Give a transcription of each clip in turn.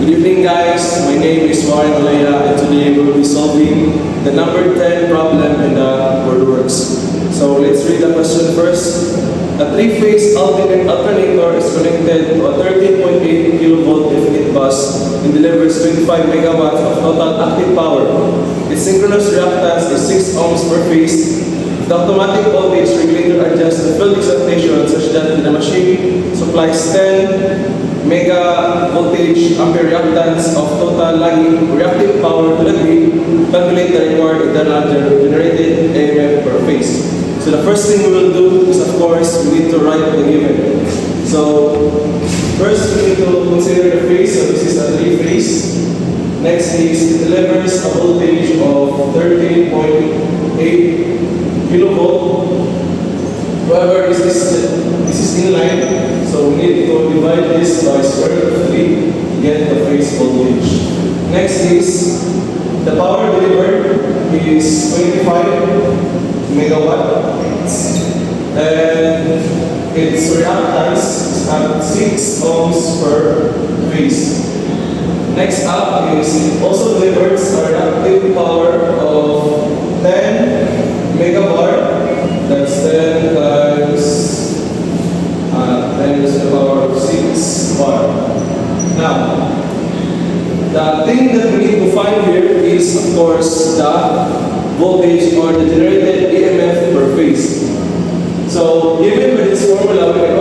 Good evening, guys. My name is Olea, and today we will be solving the number 10 problem in the Boardworks. So let's read the question first. A three-phase alternator is connected to a 13.8 kilovolt infinite bus and delivers 25 megawatts of total active power. Its synchronous reactance is 6 ohms per phase. The automatic voltage regulator adjusts the field excitation such that the machine supplies 10 mega voltage ampere reactance of total lagging reactive power to the grid. Calculate the required internal generated AMF per phase. So the first thing we will do is, of course, we need to write the given. So first we need to consider the phase. So this is a three-phase. Next is it delivers a voltage of 13.8 kilovolt. However, this is in line, so we need to divide this by square root of 3 to get the phase voltage. Next is the power delivered is 25 megawatts, and its reactance is at 6 ohms per phase. Next up is it also delivers a reactive power of 10 megawatt. That's 10 times the power of 6 bar. Now, the thing that we need to find here is, of course, the voltage or the generated EMF per phase. So, given by this formula, we can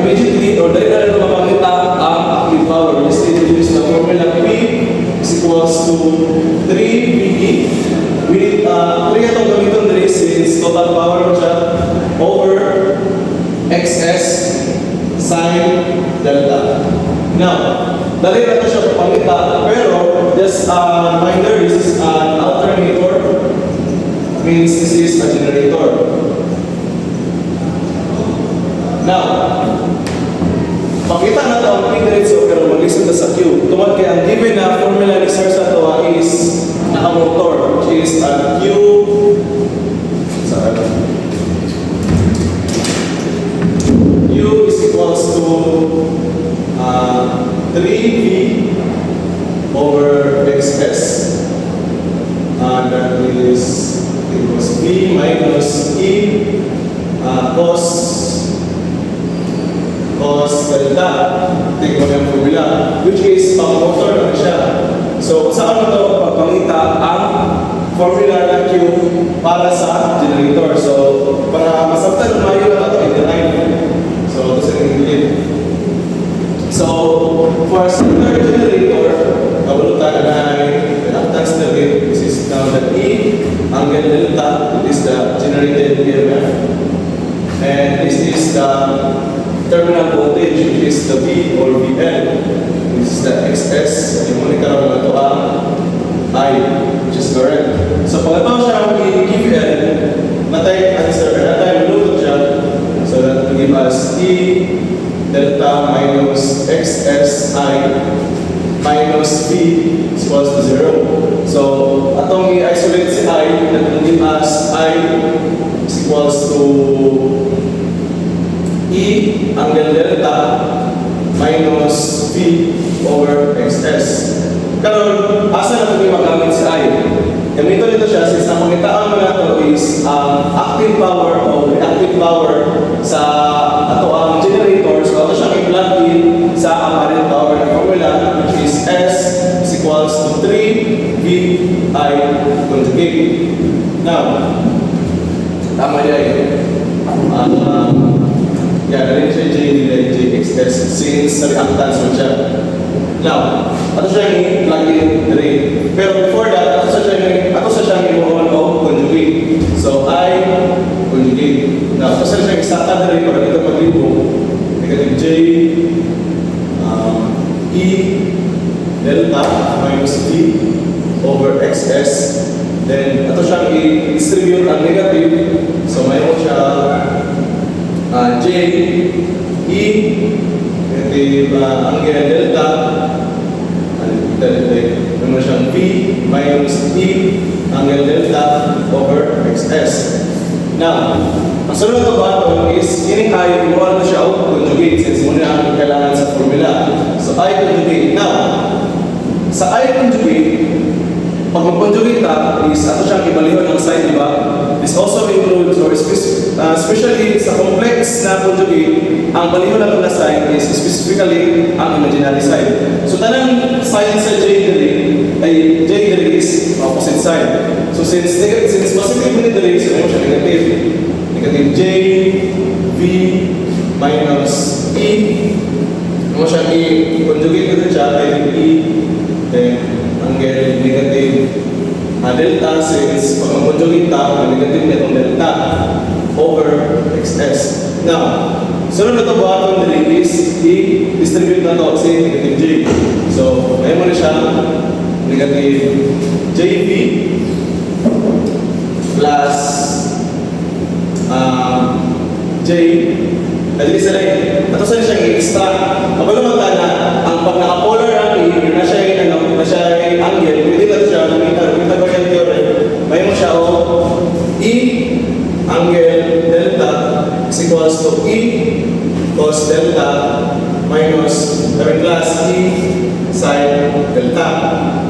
immediately or directly mapakita ang active power. We just need to use the formula P is equals to 3VE. We need 3 itong gamiton diri since total power mo siya over XS sine delta. Now, dali na ito siya papangita, pero just reminder, this is an alternator, means this is a generator. Now, pakita na ito ang P-diretso pero mag-listen na sa Q. Tungkol kaya ang given na formula ni Sir Satoa is naka-motor, which is a Q, Q is equals to 3V over XS, and that is equals V minus E cos delta. Take mo yung formula, which is pang-motor na siya. So, saan mo ito pagpangita ang formula ng Q para sa generator? So, para masabtan na mayo na ito, i-derive. So, ito sa ingilid. So, for a standard generator, kabulutan na reactance na rin. This is now the E, angle delta, this is the generated EMF. And this is the terminal voltage, which is the V or VL. This is the XS. Yung muna karoon na ito ang I, which is correct. So, pag ito siya i-given, natay answer, natay malutot siya. So, that will give us E delta minus XSI minus V is equals to 0. So, atong i-isolate si I, that will give us I is equals to E angle delta minus V over XS. Karon, asa na ito magamit si I? Gamito nito siya since ang pangitaan mo na ito is active power o reactive power sa ato ang generator. So, ito siyang i-plug in sa apparent power na formula, which is S is equals to 3VI conjugate. Now, tama yan. Dari JXS since reactance mo siya. Now, ato siya yung plug-in diri. Pero before that, ato siya yung on o conjugate. So, I conjugate. Now, ato siya yung isata diri para dito maglibo. Negative J E delta minus V over XS. Then, ato siya i-distribute ang negative. So, mayroon siya J, E, negative angle delta, naman siyang V minus E angle delta over XS. Now, ang sunod na button is ini ay kumuha na siya o conjugate since muna ang kailangan sa formula. So, I conjugate. Now, sa I conjugate, pag mag-conjugate ta, is ato siyang ibalihon ng sign, di ba? This also includes, or especially sa complex na conjugate, ang balihon natin na sign is specifically ang imaginary sign. So, tanang sign sa J is opposite sign. So, since positive ni diri, so ano siya negative? Negative J, V, minus E. Ano siya i-conjugate ko siya, ay E, then angle negative delta since pag mag-conjugate ta, negative nitong delta over XS. Now, sunod na ito button dili is i-distribute na ito kasi negative J. So, ngayon mo na siya negative JV plus J at least na rin. Ito saan siyang i-extract. Kapag naman na, ang pag naka-polar ang na siya ay angle, pwede na siya, kumita ba yung theorem? May mo siya E angle delta is equals to E cos delta minus plus E sin delta.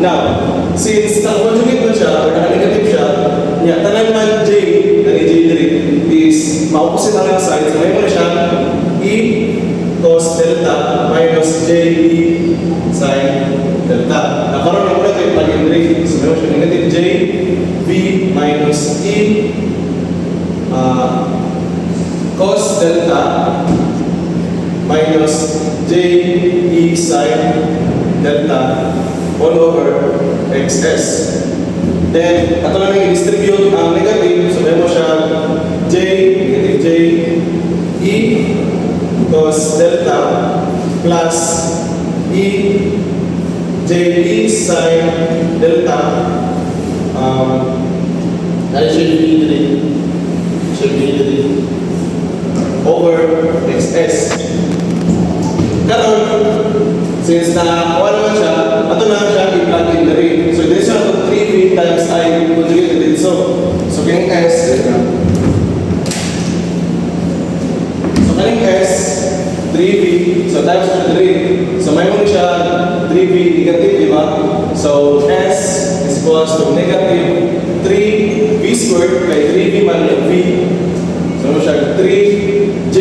Now, since naka-conjugate na siya, or naka-negative siya, tanan man J, na ni J is ma-opposite ang sign. So, may mo na siya E cos delta minus J E sin delta. Nakaroon na muna ito yung pag-indri. So, may mo siya negative J V minus E cos delta minus J E sin delta all over XS. Then, ito na lang i-distribute ang negative. So, may mo siya J, negative J, E cos delta plus E, J, E sin delta. That should be over XS. Karon, since na-kuha naman siya, ito na siya i-plug in na rin. So, this one to 3V times I conjugated it. So, yung S, kaning S, 3V, so times 3. So, may muna siya 3V negative, di ba? So, S is equals to negative 3V squared by 3V man yung V. So, ano siya 3J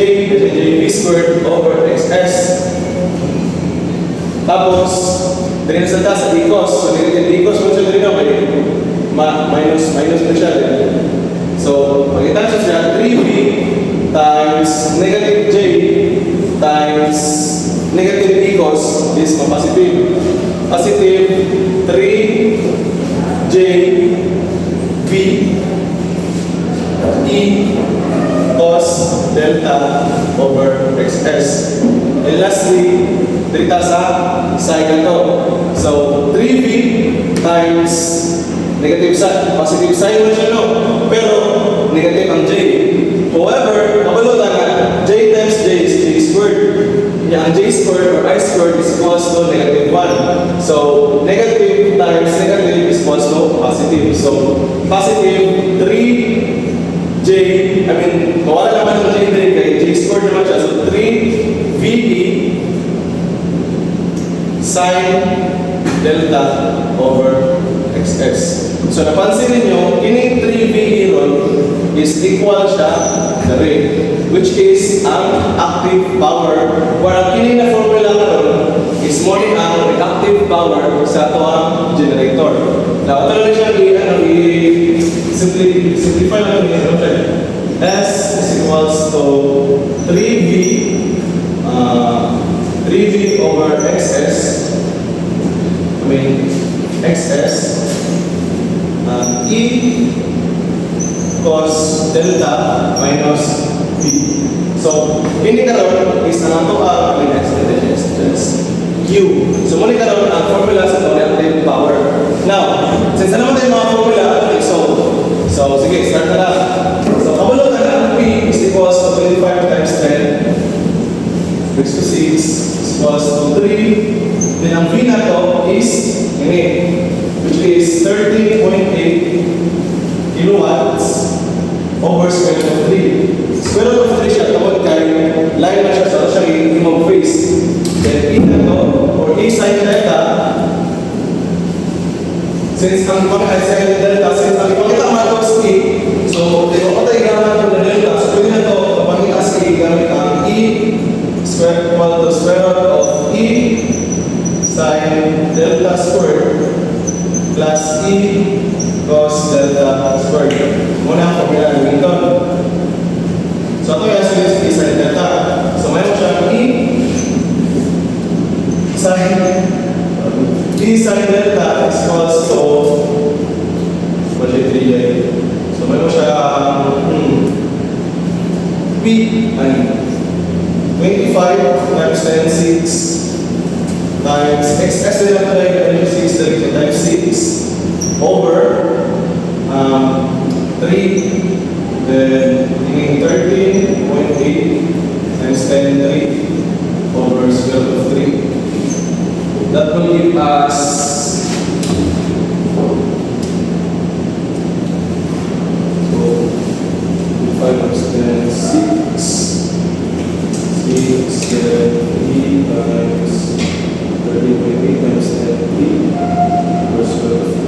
squared over XS. Tapos, dali na sa D-cos. So, D-cos mo siya dali na minus na siya. So, pag-itansya siya, 3V times negative J times negative D-cos is positive. Positive 3J V E cos delta over XS. And lastly, dito sa side na to. So, 3V times negative side, positive side mo siya, no? Pero, negative ang J. However, kabalutan na, J times J is J squared. Ang J squared or I squared is equals to negative 1. So, negative times negative is equals to positive. So, positive 3J, mawala naman ng J din kay J squared naman siya. So, 3VE sin delta over XS. So, napansin ninyo, kining 3VE ron is equal siya the rate, which is ang active power. Where ang kining na formula karon is more ang reactive power sa ito ang generator. Now, ito lang siya simplify lang yung S is equals to 3V over XS. XS E cos delta minus V. So, hindi karon is na ito Q. So, muli karon ang formula sa reactive power. Now, since naman tayo mga formula, okay, so sige, start na lang. So, kabulot na P is equals to 25 times 10 which to 6 is equals to 3. Then ang V na to is which is 13.8 kilowatts over over square root of 3. Square root of 3 siya, tawag kay line na siya, so siya yung face. Then E na to, or E sin delta, since ang ipakita delta, since ang ipakita matos E, so ito ko tayo gamit ng delta, so pwede na to, pagpakita sa E, gamit ang E square equal to square root of E sin delta squared plus E cos delta squared. Muna ang formula ng Newton. So ito yung since E sin delta. So mayroon siyang E sin delta is equals to so mayroon siyang P ay 25 times 10 6 times XS na lang tayo 6 times 6 over 3 then meaning 13.8 times 10 3 over square root of 3. That will give us 5 times 10 6 6 7 3 times 30.8 times 10 3 over square root of 3.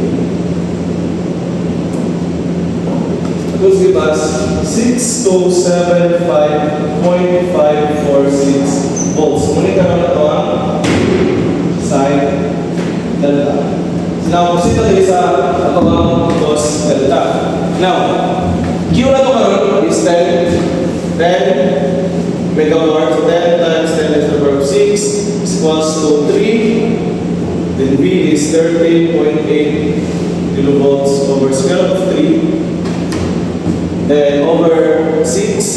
It will give us 6275.546 volts. Muna ka naman ito ang sin delta. So now, proceed tayo sa ito ang cos delta. Now, Q na ito karoon is 10 megawatt. So 10 times 10 to the power of 6 is equals to 3. Then V is 13.8 kilovolts over square root of 3. Then over 6,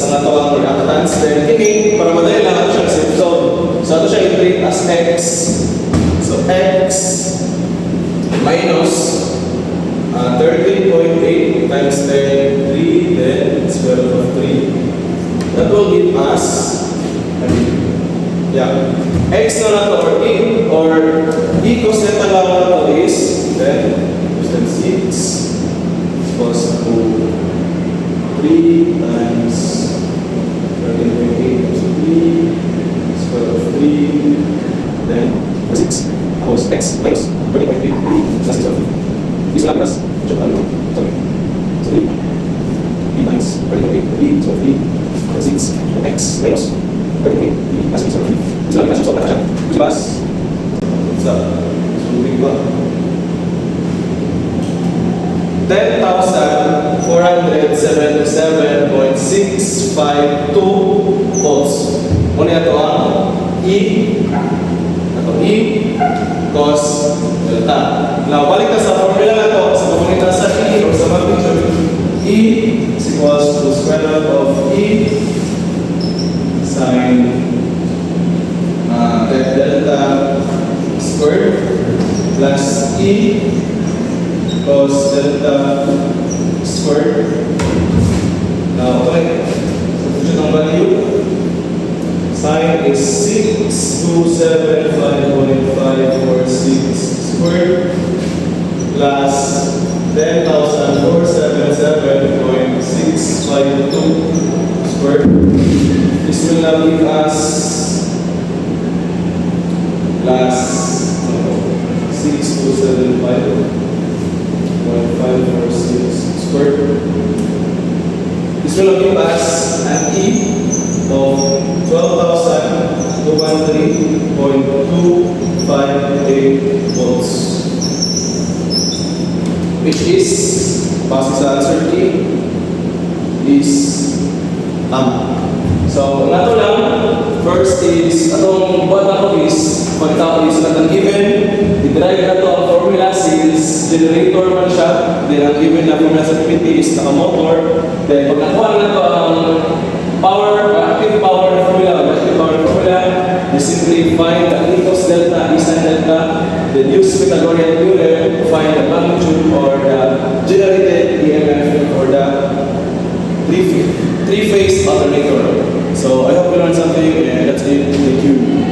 ang ito ang reactance. Then ini, para madali lang ito siya sa episode. So ito siya i-treat as X. So X minus 13.8 times 10, 3, then square root of 3. That will give us, X na lang ito, or E cos delta lang na ito is, then, 6 equals to 3 times 13.8 times 3 square root of 3 then 6 cos X minus 13.8 plus 6 of 3. This will give us so 3 times 13.8 so 3 6 X minus 13.8 plus 6 of 3. This will give us so that give us so big ba 10,477.652 volts. Muna ito ang E cos delta. Now, balik na sa formula na ito. Sa papunita sa E or sa magnitude, E is equals to square root of E sin delta squared plus E cos delta squared. Now, okay. Substitute ang value. Sin is 6275.546 squared plus 10,477.652 squared. This will now give us plus 6275.546 squared. This will give us an E of 12,213.258 volts, which is, base sa answer key, is So, nato lang, first is, atong buwan na ko is, pagkatao is natang given, i-drive na to ang formula since generator man siya, then ang given na formula sa PPT is naka-motor, then pag nakuha na to ang power, active power formula, you simply find the E cos delta, E sin delta, then use Pythagorean theorem to find the magnitude or the generated EMF or the three-phase alternator. So I hope you learned something, and that's it. Thank you.